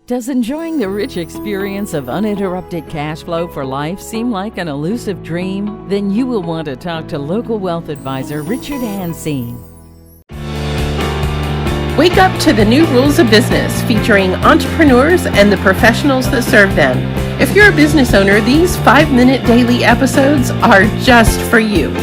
Does enjoying the rich experience of uninterrupted cash flow for life seem like an elusive dream? Then you will want to talk to local wealth advisor Richard Hansine. Wake up to the new rules of business, featuring entrepreneurs and the professionals that serve them. If you're a business owner, these 5-minute daily episodes are just for you.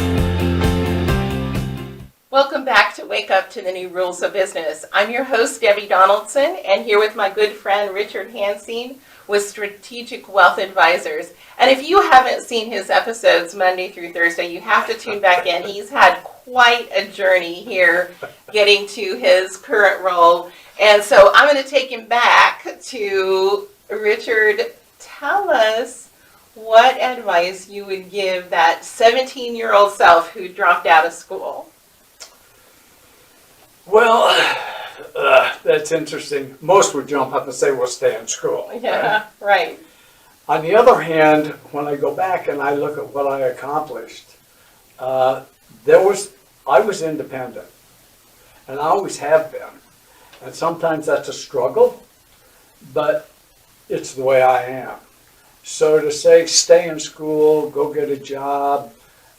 Welcome back to Wake Up to the New Rules of Business. I'm your host, Debbie Donaldson, and here with my good friend Richard Hansine with Strategic Wealth Advisors. And if you haven't seen his episodes Monday through Thursday, you have to tune back in. He's had quite a journey here getting to his current role. And so I'm going to take him back to Richard. Tell us what advice you would give that 17-year-old self who dropped out of school. Well, that's interesting. Most would jump up and say, well, stay in school. Yeah, right. On the other hand, when I go back and I look at what I accomplished, I was independent, and I always have been. And sometimes that's a struggle, but it's the way I am. So to say, stay in school, go get a job,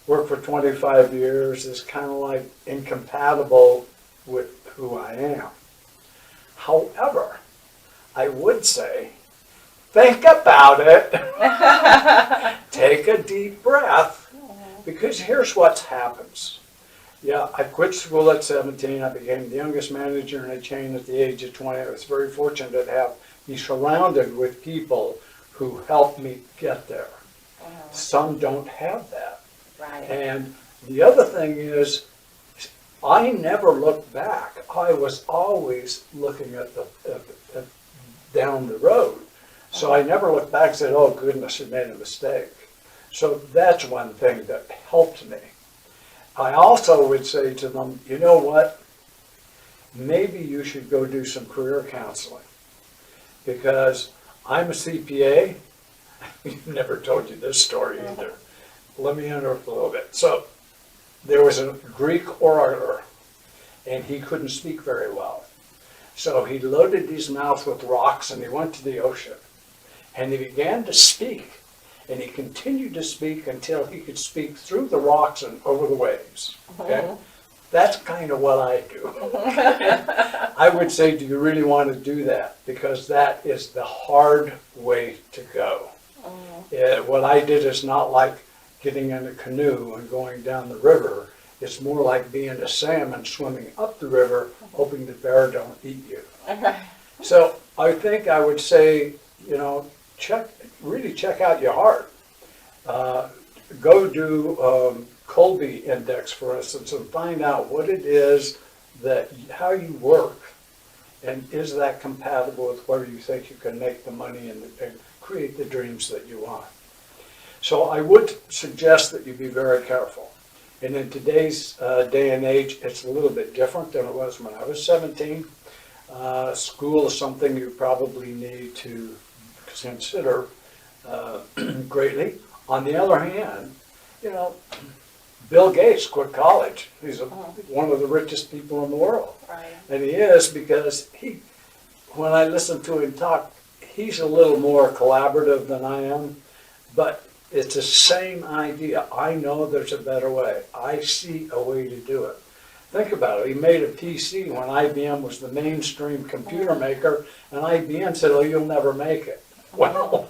work for 25 years is kind of like incompatible with who I am. However, I would say, think about it. Take a deep breath, because here's what happens. Yeah, I quit school at 17. I became the youngest manager in a chain at the age of 20. I was very fortunate to be surrounded with people who helped me get there. Some don't have that. Right. And the other thing is, I never looked back. I was always looking at down the road. So I never looked back and said, oh goodness, you made a mistake. So that's one thing that helped me. I also would say to them, you know what? Maybe you should go do some career counseling, because I'm a CPA. I've never told you this story either. Let me interrupt a little bit. So there was a Greek orator, and he couldn't speak very well. So he loaded his mouth with rocks, and he went to the ocean. And he began to speak, and he continued to speak until he could speak through the rocks and over the waves. Okay? That's kind of what I do. I would say, do you really want to do that? Because that is the hard way to go. What I did is not like getting in a canoe and going down the river. It's more like being a salmon swimming up the river, hoping the bear don't eat you. So I think I would say, really check out your heart. Go do Colby Index, for instance, and find out what it is how you work, and is that compatible with where you think you can make the money and create the dreams that you want. So I would suggest that you be very careful. And in today's day and age, it's a little bit different than it was when I was 17. School is something you probably need to consider greatly. On the other hand, Bill Gates quit college. He's one of the richest people in the world. Right. And he is, because when I listen to him talk, he's a little more collaborative than I am, but it's the same idea. I know there's a better way. I see a way to do it. Think about it. He made a PC when IBM was the mainstream computer maker, and IBM said, oh, you'll never make it. Well,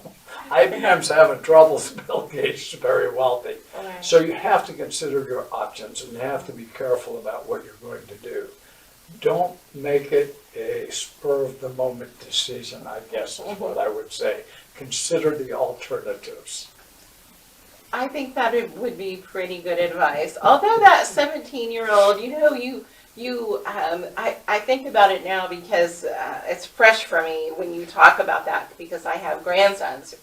IBM's having trouble. Bill Gates is very wealthy. Right. So you have to consider your options, and you have to be careful about what you're going to do. Don't make it a spur-of-the-moment decision, I guess is what I would say. Consider the alternatives. I think that it would be pretty good advice. Although that 17-year-old, I think about it now because it's fresh for me when you talk about that, because I have grandsons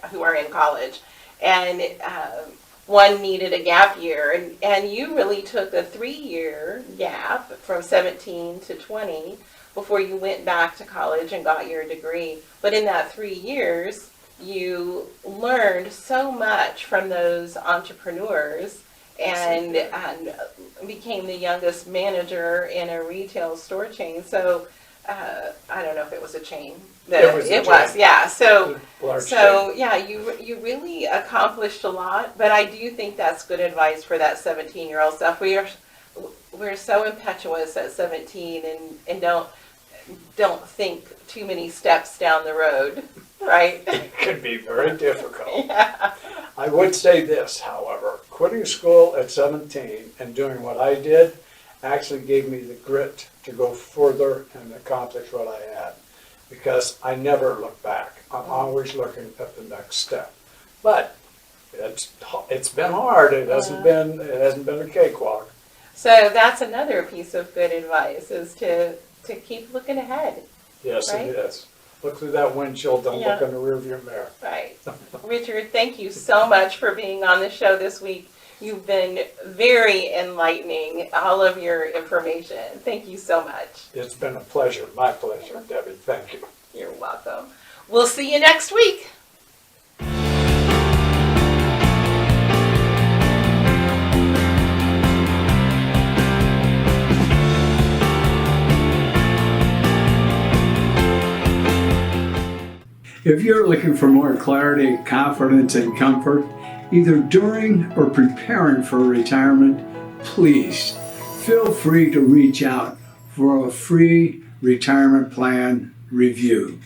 who are in college, and one needed a gap year, and you really took a 3-year gap from 17 to 20 before you went back to college and got your degree. But in that 3 years, you learned so much from those entrepreneurs and became the youngest manager in a retail store chain. So I don't know if it was a chain. It was a It was, chain. yeah. So Large so yeah, you really accomplished a lot, but I do think that's good advice for that 17-year-old stuff. We're so impetuous at 17 and don't think too many steps down the road, right? It can be very difficult. Yeah. I would say this, however, quitting school at 17 and doing what I did actually gave me the grit to go further and accomplish what I had, because I never look back. I'm always looking at the next step. But it's been hard. It hasn't been a cakewalk. So that's another piece of good advice, is to keep looking ahead. Yes, Right? it is. Look through that windshield. Don't Yeah. look in the rearview mirror. Right. Richard, thank you so much for being on the show this week. You've been very enlightening, all of your information. Thank you so much. It's been a pleasure. My pleasure, Debbie. Thank you. You're welcome. We'll see you next week. If you're looking for more clarity, confidence, and comfort, either during or preparing for retirement, please feel free to reach out for a free retirement plan review.